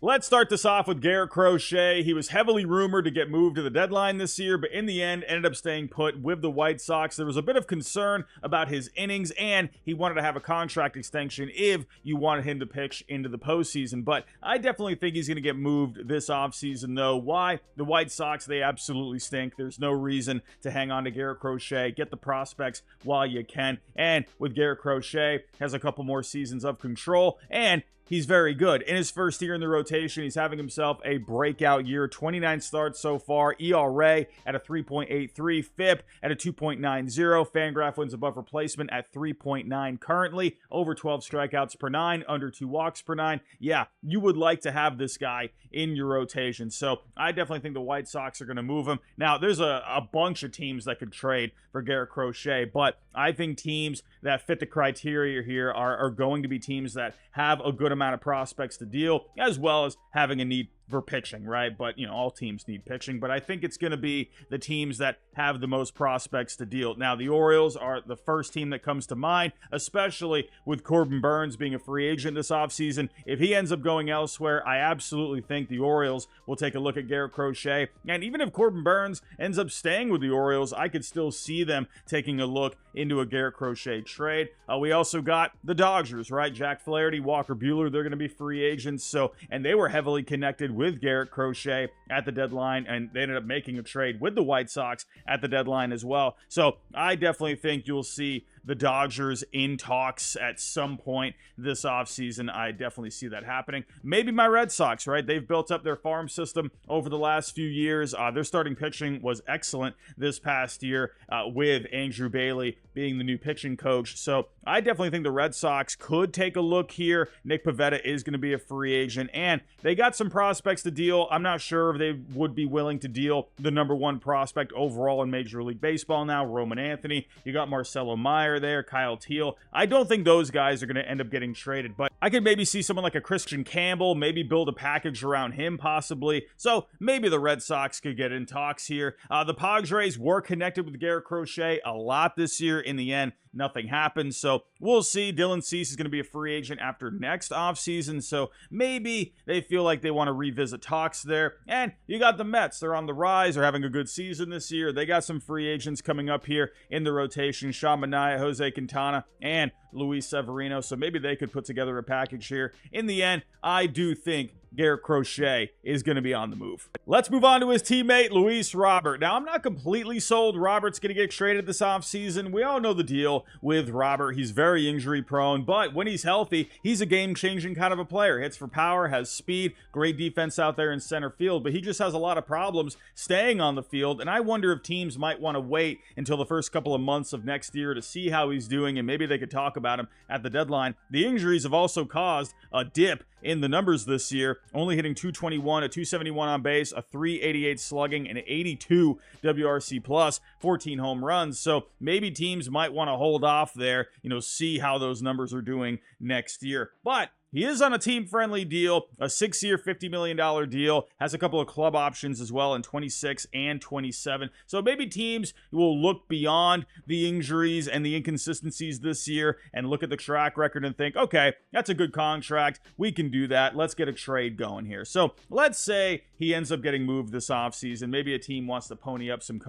Let's start this off with Garett Crochet. He was heavily rumored to get moved to the deadline this year, but in the end ended up staying put with the White Sox. There was a bit of concern about his innings, and he wanted to have a contract extension if you wanted him to pitch into the postseason. But I definitely think he's going to get moved this offseason, though. Why? The White Sox, they absolutely stink. There's no reason to hang on to Garett Crochet. Get the prospects while you can. And with Garett Crochet, has a couple more seasons of control, and he's very good. In his first year in the rotation, he's having himself a breakout year. 29 starts so far. ERA at a 3.83. FIP at a 2.90. Fangraph wins above replacement at 3.9 currently. Over 12 strikeouts per 9. Under 2 walks per 9. Yeah, you would like to have this guy in your rotation. So I definitely think the White Sox are going to move him. Now, there's a bunch of teams that could trade for Garett Crochet, but I think teams that fit the criteria here are going to be teams that have a good amount of prospects to deal, as well as having a need for pitching, right? But, all teams need pitching, but I think it's going to be the teams that have the most prospects to deal. Now, the Orioles are the first team that comes to mind, especially with Corbin Burnes being a free agent this offseason. If he ends up going elsewhere, I absolutely think the Orioles will take a look at Garett Crochet. And even if Corbin Burnes ends up staying with the Orioles, I could still see them taking a look into a Garett Crochet trade. We also got the Dodgers, right? Jack Flaherty, Walker Buehler, they're going to be free agents. And they were heavily connected with Garett Crochet at the deadline, and they ended up making a trade with the White Sox at the deadline as well. So I definitely think you'll see the Dodgers in talks at some point this offseason. I definitely see that happening. Maybe my Red Sox, right? They've built up their farm system over the last few years. Their starting pitching was excellent this past year with Andrew Bailey being the new pitching coach. So I definitely think the Red Sox could take a look here. Nick Pivetta is going to be a free agent, and they got some prospects to deal. I'm not sure if they would be willing to deal the number one prospect overall in Major League Baseball now, Roman Anthony. You got Marcelo Meyer there, Kyle Teal. I don't think those guys are going to end up getting traded, but I could maybe see someone like a Christian Campbell, maybe build a package around him possibly. So maybe the Red Sox could get in talks here. The Padres were connected with Garett Crochet a lot this year. In the end, nothing happened. So we'll see. Dylan Cease is going to be a free agent after next offseason. So maybe they feel like they want to revisit talks there. And you got the Mets. They're on the rise. They're having a good season this year. They got some free agents coming up here in the rotation. Sean Manaea, Jose Quintana, and Luis Severino. So maybe they could put together a package here. In the end, I do think Garett Crochet is going to be on the move. Let's move on to his teammate, Luis Robert. Now, I'm not completely sold Robert's going to get traded this offseason. We all know the deal with Robert. He's very injury prone, but when he's healthy, he's a game-changing kind of a player. Hits for power, has speed, great defense out there in center field, but he just has a lot of problems staying on the field, and I wonder if teams might want to wait until the first couple of months of next year to see how he's doing, and maybe they could talk about him at the deadline. The injuries have also caused a dip in the numbers this year, only hitting 221, a 271 on base, a 388 slugging, and an 82 WRC plus, 14 home runs. So maybe teams might want to hold off there, see how those numbers are doing next year. But he is on a team-friendly deal, a 6-year, $50 million deal, has a couple of club options as well in 26 and 27. So maybe teams will look beyond the injuries and the inconsistencies this year and look at the track record and think, okay, that's a good contract. We can do that. Let's get a trade going here. So let's say he ends up getting moved this offseason. Maybe a team wants to pony up some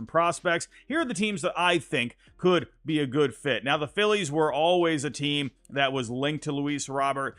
prospects. Here are the teams that I think could be a good fit. Now, the Phillies were always a team that was linked to Luis Robert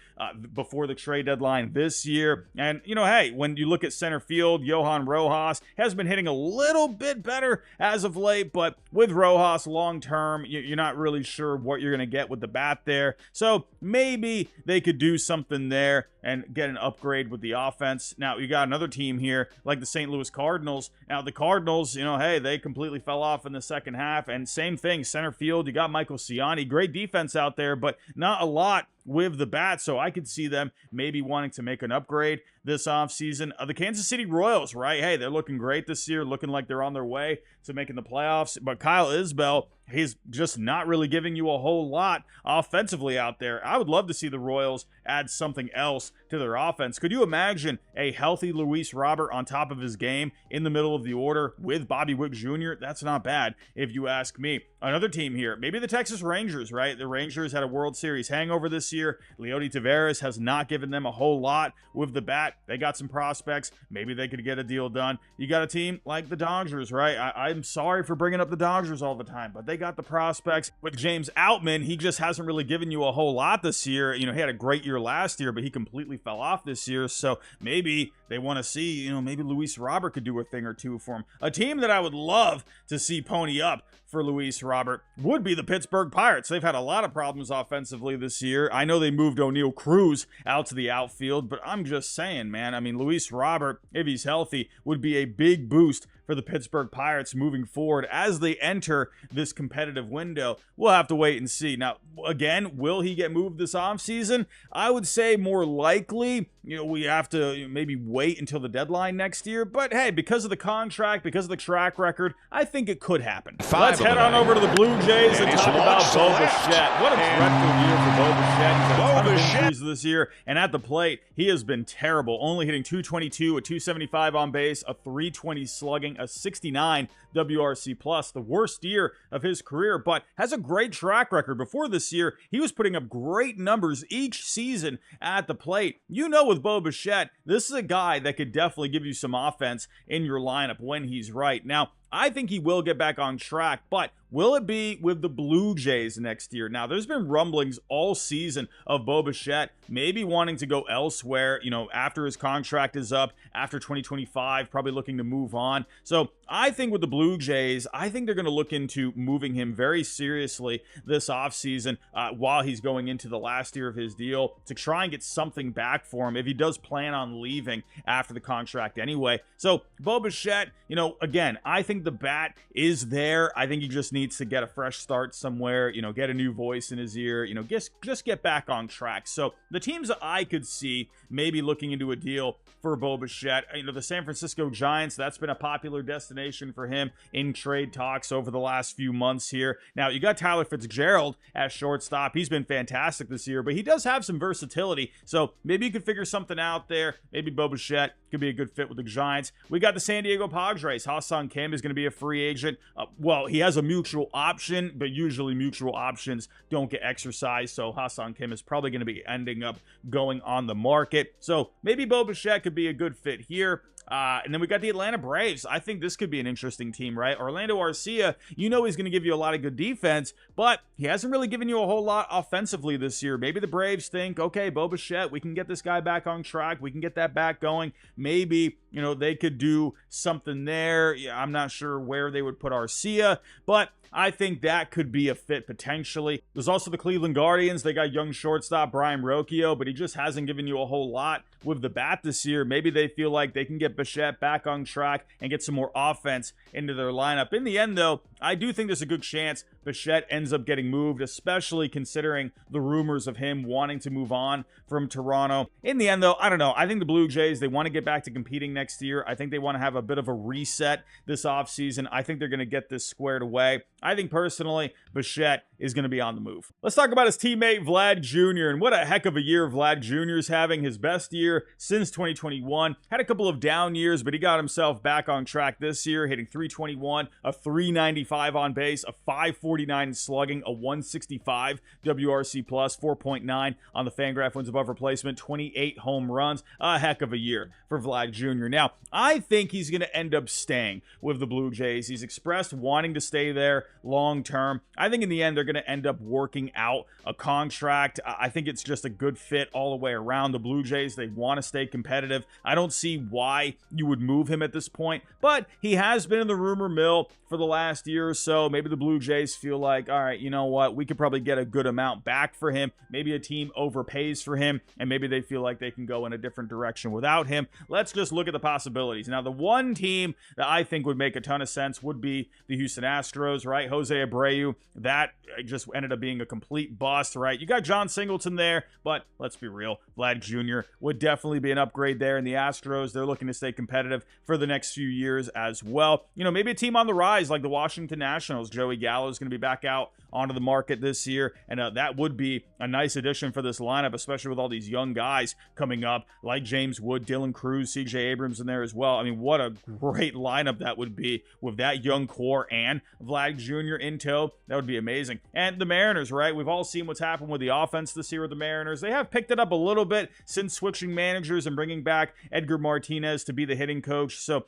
before the trade deadline this year. And, hey, when you look at center field, Johan Rojas has been hitting a little bit better as of late, but with Rojas long term, you're not really sure what you're going to get with the bat there. So maybe they could do something there and get an upgrade with the offense. Now, you got another team here like the St. Louis Cardinals. Now, the Cardinals, hey, they completely fell off in the second half. And same thing, center field, you got Michael Ciani. Great defense out there, but not a lot with the bat, so I could see them maybe wanting to make an upgrade this offseason. The Kansas City Royals, right? Hey, they're looking great this year, looking like they're on their way to making the playoffs, but Kyle Isbell he's just not really giving you a whole lot offensively out there. I would love to see the Royals add something else to their offense. Could you imagine a healthy Luis Robert on top of his game in the middle of the order with Bobby Wick Jr.? That's not bad, if you ask me. Another team here, maybe the Texas Rangers, right? The Rangers had a World Series hangover this year. Leody Taveras has not given them a whole lot with the bat. They got some prospects. Maybe they could get a deal done. You got a team like the Dodgers, right? I'm sorry for bringing up the Dodgers all the time, but they got the prospects. With James Outman, he just hasn't really given you a whole lot this year. You know, he had a great year last year, but he completely fell off this year. So maybe they want to see, you know, maybe Luis Robert could do a thing or two for him. A team that I would love to see pony up for Luis Robert would be the Pittsburgh Pirates. They've had a lot of problems offensively this year. I know they moved O'Neal Cruz out to the outfield, but I'm just saying, man, I mean, Luis Robert, if he's healthy, would be a big boost for the Pittsburgh Pirates moving forward as they enter this competitive window. We'll have to wait and see. Now, again, will he get moved this offseason? I would say more likely, you know, we have to maybe wait until the deadline next year. But hey, because of the contract, because of the track record, I think it could happen. Let's head on over to the Blue Jays and talk about Bo Bichette. What a dreadful year for Bo Bichette. He's had a ton of injuries this year, and at the plate, he has been terrible. Only hitting .222, a .275 on base, a .320 slugging, a .69 WRC plus, the worst year of his career, but has a great track record. Before this year, he was putting up great numbers each season at the plate. You know, with Bo Bichette, this is a guy that could definitely give you some offense in your lineup when he's right. Now, I think he will get back on track, but will it be with the Blue Jays next year? Now, there's been rumblings all season of Bo Bichette maybe wanting to go elsewhere, you know, after his contract is up, after 2025, probably looking to move on. So I think with the Blue Jays, I think they're going to look into moving him very seriously this offseason while he's going into the last year of his deal to try and get something back for him if he does plan on leaving after the contract anyway. So Bo Bichette, you know, again, I think the bat is there. I think he just needs to get a fresh start somewhere, you know, get a new voice in his ear, you know, just get back on track. So the teams that I could see maybe looking into a deal for Bo Bichette, you know, the San Francisco Giants, that's been a popular destination for him in trade talks over the last few months here. Now, you got Tyler Fitzgerald at shortstop. He's been fantastic this year, but he does have some versatility. So maybe you could figure something out there. Maybe Bo Bichette could be a good fit with the Giants. We got the San Diego Padres. Ha-Seong Kim is going to be a free agent. Well, he has a mutual option, but usually mutual options don't get exercised. So Ha-Seong Kim is probably going to be ending up going on the market. So maybe Bo Bichette could be a good fit here. And then we got the Atlanta Braves. I think this could be an interesting team, right? Orlando Arcia, you know he's going to give you a lot of good defense, but he hasn't really given you a whole lot offensively this year. Maybe the Braves think, okay, Bo Bichette, we can get this guy back on track. We can get that back going. Maybe, you know, they could do something there. Yeah, I'm not sure where they would put Arcia, but I think that could be a fit potentially. There's also the Cleveland Guardians. They got young shortstop Brian Rocchio, but he just hasn't given you a whole lot with the bat this year. Maybe they feel like they can get Bichette back on track and get some more offense into their lineup. In the end, though, I do think there's a good chance Bichette ends up getting moved, especially considering the rumors of him wanting to move on from Toronto. In the end, though, I don't know. I think the Blue Jays, they want to get back to competing next year. I think they want to have a bit of a reset this offseason. I think they're going to get this squared away. I think personally, Bichette is going to be on the move. Let's talk about his teammate, Vlad Jr. And what a heck of a year Vlad Jr. is having. His best year since 2021. Had a couple of down years, but he got himself back on track this year, hitting .321, a .395 on base, a .549 slugging, a .165 WRC plus, 4.9 on the Fangraph wins above replacement, 28 home runs. A heck of a year for Vlad Jr. Now, I think he's going to end up staying with the Blue Jays. He's expressed wanting to stay there long term. I think in the end, they're going to end up working out a contract. I think it's just a good fit all the way around. The Blue Jays, they want to stay competitive. I don't see why you would move him at this point, but he has been in the rumor mill for the last year or so. Maybe the Blue Jays feel like, all right, you know what? We could probably get a good amount back for him. Maybe a team overpays for him, and maybe they feel like they can go in a different direction without him. Let's just look at the possibilities. Now, the one team that I think would make a ton of sense would be the Houston Astros, right? Jose Abreu, that just ended up being a complete bust, right? You got John Singleton there, but let's be real. Vlad Jr. would definitely be an upgrade there. And the Astros, they're looking to stay competitive for the next few years as well. You know, maybe a team on the rise like the Washington Washington Nationals. Joey Gallo is going to be back out onto the market this year, and that would be a nice addition for this lineup, especially with all these young guys coming up like James Wood, Dylan Cruz, CJ Abrams in there as well. I mean, what a great lineup that would be with that young core and Vlad Jr. in tow. That would be amazing. And the Mariners, right? We've all seen what's happened with the offense this year with the Mariners. They have picked it up a little bit since switching managers and bringing back Edgar Martinez to be the hitting coach. So,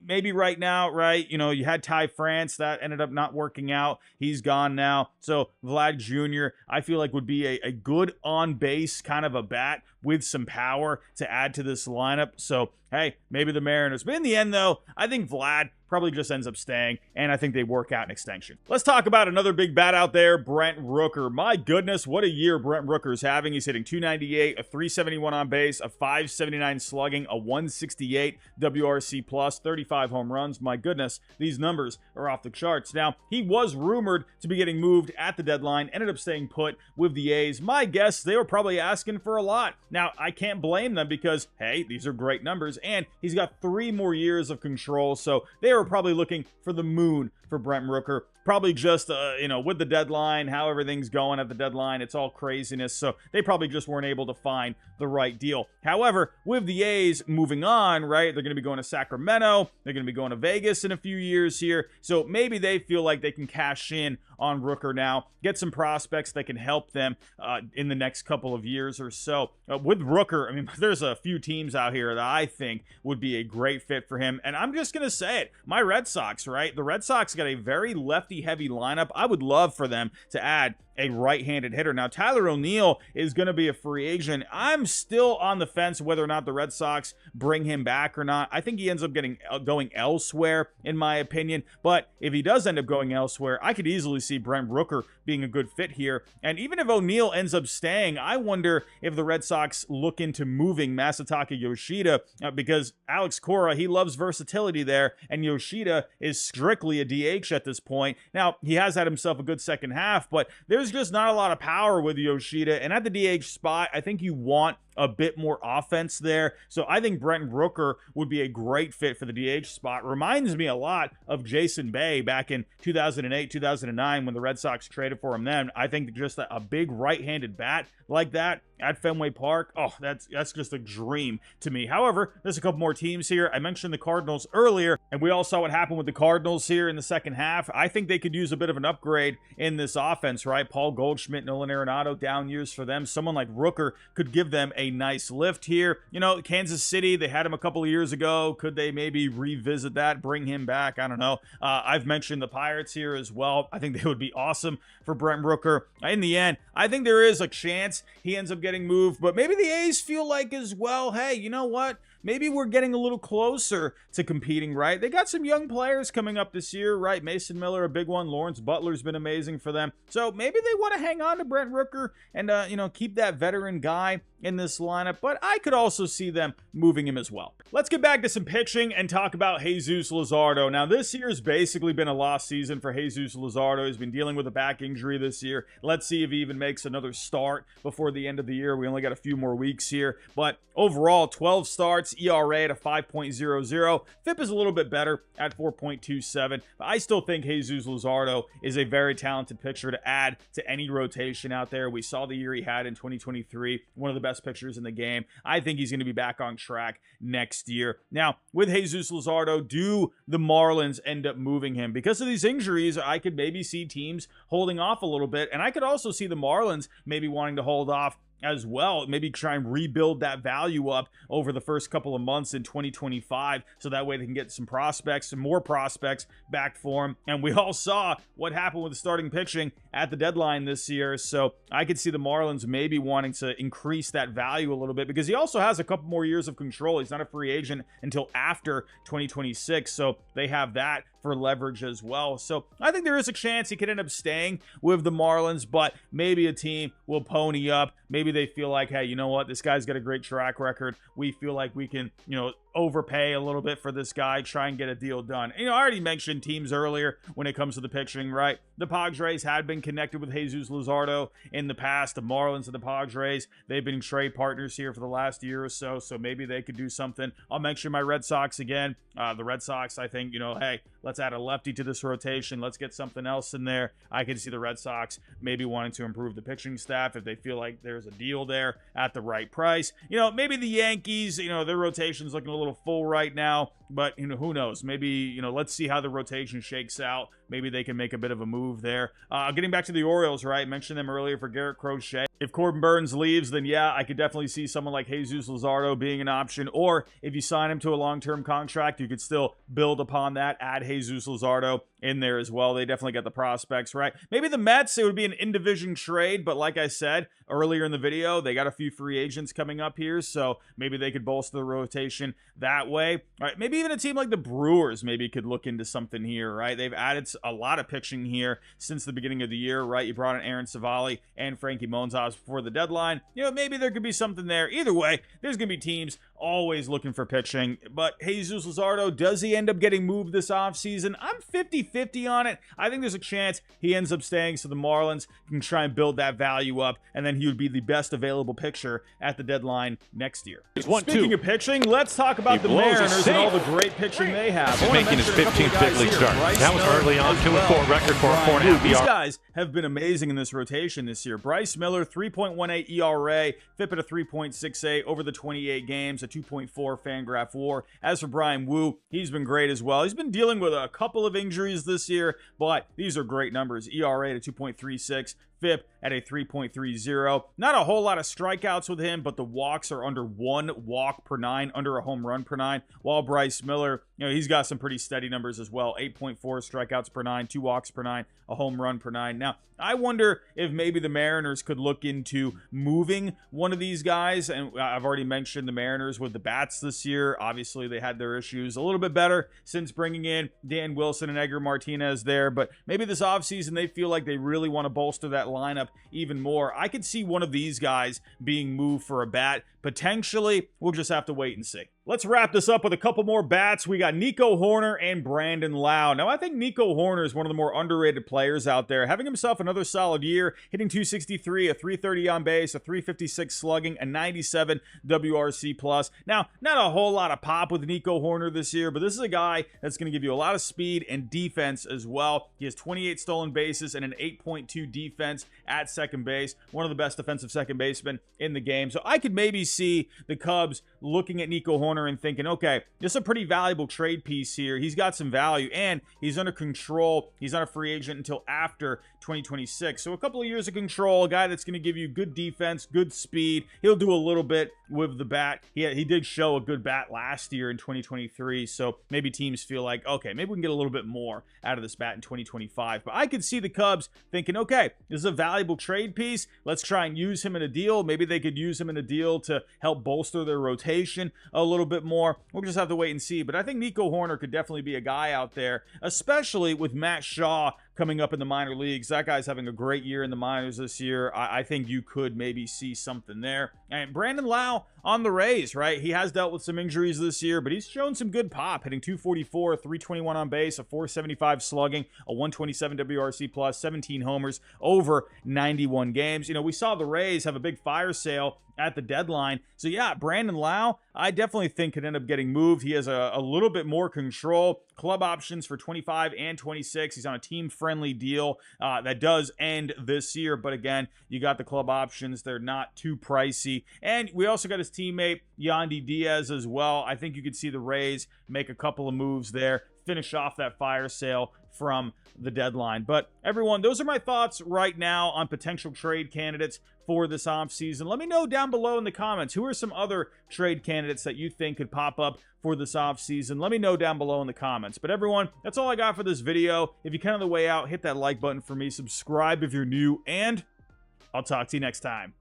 maybe right now, right? You had Ty France. That ended up not working out. He's gone now. So Vlad Jr., I feel like would be a good on-base kind of a bat with some power to add to this lineup. So, hey, maybe the Mariners. But in the end, though, I think Vlad probably just ends up staying, and I think they work out an extension. Let's talk about another big bat out there, Brent Rooker. My goodness, what a year Brent Rooker's having. He's hitting .298, a .371 on base, a .579 slugging, a .168 WRC plus, 35 home runs. My goodness, these numbers are off the charts. Now, he was rumored to be getting moved at the deadline, ended up staying put with the A's. My guess, they were probably asking for a lot. Now, I can't blame them because, hey, these are great numbers, and he's got 3 more years of control, so they were probably looking for the moon for Brent Rooker. Probably just, with the deadline, how everything's going at the deadline, it's all craziness. So they probably just weren't able to find the right deal. However, with the A's moving on, right, they're going to be going to Sacramento. They're going to be going to Vegas in a few years here. So maybe they feel like they can cash in on Rooker now, get some prospects that can help them in the next couple of years or so. With Rooker, I mean, there's a few teams out here that I think would be a great fit for him. And I'm just going to say it. My Red Sox, right? The Red Sox got a very lefty-heavy lineup. I would love for them to add a right-handed hitter. Now, Tyler O'Neill is going to be a free agent. I'm still on the fence whether or not the Red Sox bring him back or not. I think he ends up going elsewhere, in my opinion. But if he does end up going elsewhere, I could easily see Brent Rooker being a good fit here. And even if O'Neill ends up staying, I wonder if the Red Sox look into moving Masataka Yoshida because Alex Cora, he loves versatility there, and Yoshida is strictly a DH at this point. Now, he has had himself a good second half, but there's just not a lot of power with Yoshida, and at the DH spot, I think you want a bit more offense there. So I think Brent Rooker would be a great fit for the DH spot. Reminds me a lot of Jason Bay back in 2008, 2009 when the Red Sox traded for him then. I think just a big right-handed bat like that at Fenway Park, oh, that's just a dream to me. However, there's a couple more teams here. I mentioned the Cardinals earlier, and we all saw what happened with the Cardinals here in the second half. I think they could use a bit of an upgrade in this offense, right? Paul Goldschmidt, Nolan Arenado, down years for them. Someone like Rooker could give them a nice lift here. Kansas City, they had him a couple of years ago. Could they maybe revisit that, bring him back? I don't know. I've mentioned the Pirates here as well. I think they would be awesome for Brent Rooker. In the end, I think there is a chance he ends up getting moved, but maybe the A's feel like as well, hey, you know what? Maybe we're getting a little closer to competing, right? They got some young players coming up this year, right? Mason Miller, a big one. Lawrence Butler's been amazing for them. So maybe they want to hang on to Brent Rooker and, keep that veteran guy in this lineup, but I could also see them moving him as well. Let's get back to some pitching and talk about Jesus Lazaro. Now, this year's basically been a lost season for Jesus Lazaro. He's been dealing with a back injury this year. Let's see if he even makes another start before the end of the year. We only got a few more weeks here, but overall, 12 starts, ERA at a 5.00. FIP is a little bit better at 4.27, but I still think Jesus Lazaro is a very talented pitcher to add to any rotation out there. We saw the year he had in 2023, one of the best pitchers in the game. I think he's going to be back on track next year. Now, with Jesus Lazaro, do the Marlins end up moving him? Because of these injuries, I could maybe see teams holding off a little bit, and I could also see the Marlins maybe wanting to hold off as well, maybe try and rebuild that value up over the first couple of months in 2025, so that way they can get some more prospects back for him. And we all saw what happened with the starting pitching at the deadline this year, so I could see the Marlins maybe wanting to increase that value a little bit, because he also has a couple more years of control. He's not a free agent until after 2026, so they have that for leverage as well. So I think there is a chance he could end up staying with the Marlins, but maybe a team will pony up. Maybe they feel like, hey, you know what? This guy's got a great track record. We feel like we can, overpay a little bit for this guy, try and get a deal done. I already mentioned teams earlier when it comes to the pitching, right? the Padres had been connected with Jesus Lazaro in the past. The Marlins and the Padres, they've been trade partners here for the last year or so, so maybe they could do something. I'll mention my Red Sox again. The Red Sox, I think, hey, let's add a lefty to this rotation. Let's get something else in there. I can see the Red Sox maybe wanting to improve the pitching staff if they feel like there's a deal there at the right price. Maybe the Yankees, their rotation's looking a little full right now, but who knows? Maybe, let's see how the rotation shakes out. Maybe they can make a bit of a move there. Getting back to the Orioles, right? Mentioned them earlier for Garett Crochet. If Corbin Burns leaves, then yeah, I could definitely see someone like Jesus Lazaro being an option. Or if you sign him to a long-term contract, you could still build upon that, add Jesus Lazaro in there as well. They definitely got the prospects, right? Maybe the Mets, it would be an in-division trade, but like I said earlier in the video, they got a few free agents coming up here, so maybe they could bolster the rotation that way. All right, maybe even a team like the Brewers maybe could look into something here, right? They've added a lot of pitching here since the beginning of the year, right? You brought in Aaron Savali and Frankie Montas before the deadline. Maybe there could be something there. Either way, there's going to be teams always looking for pitching. But Jesus Lazaro, does he end up getting moved this offseason? I'm 50-50 on it. I think there's a chance he ends up staying so the Marlins can try and build that value up, and then he would be the best available pitcher at the deadline next year. Speaking of pitching, let's talk about the Mariners and all the great pitching they have. He's making his 15th big league start. That was early on, 2-4 record for a 4.5 These guys have been amazing in this rotation this year. Bryce Miller, 3.18 ERA, FIP at a 3.68 over the 28 games, a 2.4 Fangraph WAR. As for Brian Wu, he's been great as well. He's been dealing with a couple of injuries this year, but these are great numbers. ERA at a 2.36. FIP at a 3.30. Not a whole lot of strikeouts with him, but the walks are under 1 walk per 9, under a home run per 9. While Bryce Miller, he's got some pretty steady numbers as well. 8.4 strikeouts per 9, 2 walks per 9, a home run per 9. Now, I wonder if maybe the Mariners could look into moving one of these guys. And I've already mentioned the Mariners with the bats this year. Obviously, they had their issues a little bit better since bringing in Dan Wilson and Edgar Martinez there. But maybe this offseason, they feel like they really want to bolster that lineup even more. I could see one of these guys being moved for a bat. Potentially, we'll just have to wait and see. Let's wrap this up with a couple more bats. We got Nico Hoerner and Brandon Lau. Now, I think Nico Hoerner is one of the more underrated players out there, having himself another solid year, hitting 263, a 330 on base, a 356 slugging, a 97 WRC plus. Now, not a whole lot of pop with Nico Hoerner this year, but this is a guy that's going to give you a lot of speed and defense as well. He has 28 stolen bases and an 8.2 defense at second base, one of the best defensive second basemen in the game. So I could maybe see the Cubs looking at Nico Hoerner and thinking, okay, this is a pretty valuable trade piece here. He's got some value, and he's under control. He's not a free agent until after 2026. So a couple of years of control, a guy that's going to give you good defense, good speed. He'll do a little bit with the bat. He did show a good bat last year in 2023, so maybe teams feel like, okay, maybe we can get a little bit more out of this bat in 2025. But I could see the Cubs thinking, okay, this is a valuable trade piece. Let's try and use him in a deal. Maybe they could use him in a deal to help bolster their rotation a little bit more. We'll just have to wait and see. But I think Nico Hoerner could definitely be a guy out there, especially with Matt Shaw coming up in the minor leagues. That guy's having a great year in the minors this year. I think you could maybe see something there. And Brandon Lau on the Rays, right? He has dealt with some injuries this year, but he's shown some good pop, hitting 244, 321 on base, a 475 slugging, a 127 WRC plus, 17 homers over 91 games. We saw the Rays have a big fire sale at the deadline. So yeah, Brandon Lau, I definitely think could end up getting moved. He has a little bit more control. Club options for 25 and 26. He's on a team-friendly deal that does end this year. But again, you got the club options. They're not too pricey. And we also got his teammate, Yandy Diaz, as well. I think you could see the Rays make a couple of moves there, finish off that fire sale from the deadline. But everyone, those are my thoughts right now on potential trade candidates for this offseason. Let me know down below in the comments, who are some other trade candidates that you think could pop up for this offseason? Let me know down below in the comments. But everyone, that's all I got for this video. If you kind of the way out, hit that like button for me, subscribe if you're new, and I'll talk to you next time.